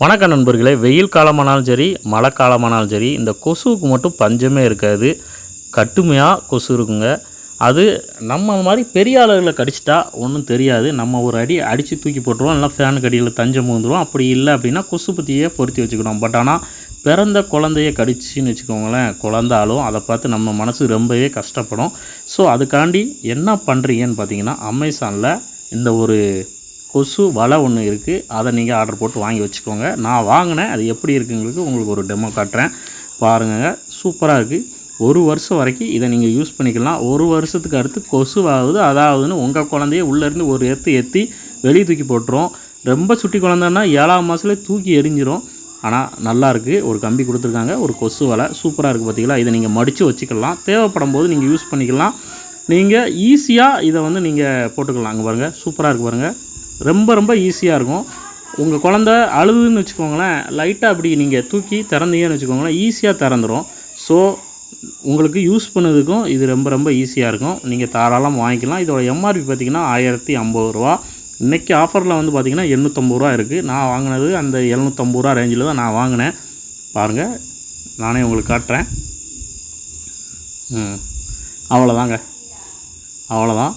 வணக்கம் நண்பர்களே, வெயில் காலமானாலும் சரி மழை காலமானாலும் சரி இந்த கொசுவுக்கு மட்டும் பஞ்சமே இருக்காது. கட்டுமையாக கொசு இருக்குங்க. அது நம்ம மாதிரி பெரிய ஆளுகளை கடிச்சிட்டா ஒன்றும் தெரியாது. நம்ம ஒரு அடி அடித்து தூக்கி போட்டுருவோம், இல்லை ஃபேனுக்கு அடியில் தஞ்சம் மூந்துருவோம். அப்படி இல்லை அப்படின்னா கொசு பற்றியே பொருத்தி வச்சுக்கணும். பட் ஆனால் பிறந்த குழந்தைய கடிச்சின்னு வச்சுக்கோங்களேன், குழந்தாலும் அதை பார்த்து நம்ம மனசு ரொம்பவே கஷ்டப்படும். ஸோ அதுக்காண்டி என்ன பண்ணுறீங்கன்னு பார்த்தீங்கன்னா, அமேசானில் இந்த ஒரு கொசு வலை ஒன்று இருக்குது. அதை நீங்கள் ஆர்டர் போட்டு வாங்கி வச்சுக்கோங்க. நான் வாங்கினேன், அது எப்படி இருக்குங்களுக்கு உங்களுக்கு ஒரு டெமோ காட்டுறேன் பாருங்க. சூப்பராக இருக்குது. ஒரு வருஷம் வரைக்கும் இதை நீங்கள் யூஸ் பண்ணிக்கலாம். ஒரு வருஷத்துக்கு அடுத்து கொசு ஆகுது அதாவதுன்னு உங்கள் குழந்தைய உள்ளேருந்து ஒரு எத்தி வெளியே தூக்கி போட்டுரும். ரொம்ப சுட்டி குழந்தைன்னா 7ஆம் மாதத்துலேயே தூக்கி எரிஞ்சிரும். ஆனால் நல்லாயிருக்கு. ஒரு கம்பி கொடுத்துருக்காங்க, ஒரு கொசு வலை சூப்பராக இருக்குது பார்த்தீங்களா. இதை நீங்கள் மடித்து வச்சுக்கலாம், தேவைப்படும் போது நீங்கள் யூஸ் பண்ணிக்கலாம். நீங்கள் ஈஸியாக இதை வந்து நீங்கள் போட்டுக்கலாம். அங்கே பாருங்கள், சூப்பராக இருக்குது பாருங்கள். ரொம்ப ஈஸியாக இருக்கும். உங்கள் குழந்த அழுதுன்னு வச்சுக்கோங்களேன், லைட்டாக அப்படி நீங்கள் தூக்கி திறந்தீங்கன்னு வச்சுக்கோங்களேன், ஈஸியாக திறந்துடும். ஸோ உங்களுக்கு யூஸ் பண்ணதுக்கும் இது ரொம்ப ஈஸியாக இருக்கும். நீங்கள் தாராளமாக வாங்கிக்கலாம். இதோட எம்ஆர்பி பார்த்திங்கன்னா 1050 ரூபா. இன்றைக்கி ஆஃபரில் வந்து பார்த்திங்கன்னா 850 ரூபா இருக்குது. நான் வாங்கினது அந்த 750 ரூபா ரேஞ்சில் தான் நான் வாங்கினேன். பாருங்கள், நானே உங்களுக்கு காட்டுறேன். அவ்வளோதாங்க, அவ்வளோதான்.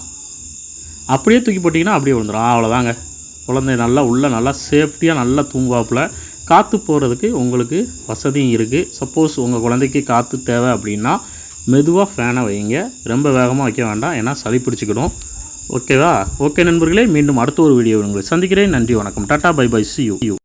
அப்படியே தூக்கி போட்டிங்கன்னா அப்படியே விழுந்துடும். அவ்வளோதாங்க. குழந்தை நல்லா உள்ளே நல்லா சேஃப்டியாக நல்லா தூங்குவாப்பில். காற்று போகிறதுக்கு உங்களுக்கு வசதியும் இருக்குது. சப்போஸ் உங்கள் குழந்தைக்கு காற்று தேவை அப்படின்னா மெதுவாக ஃபேனை வைங்க, ரொம்ப வேகமாக வைக்க வேண்டாம், ஏன்னா சளி பிடிச்சிக்கிடும். ஓகேவா? ஓகே நண்பர்களே, மீண்டும் அடுத்த ஒரு வீடியோ உங்களை சந்திக்கிறேன். நன்றி, வணக்கம், tata, bye bye, see you.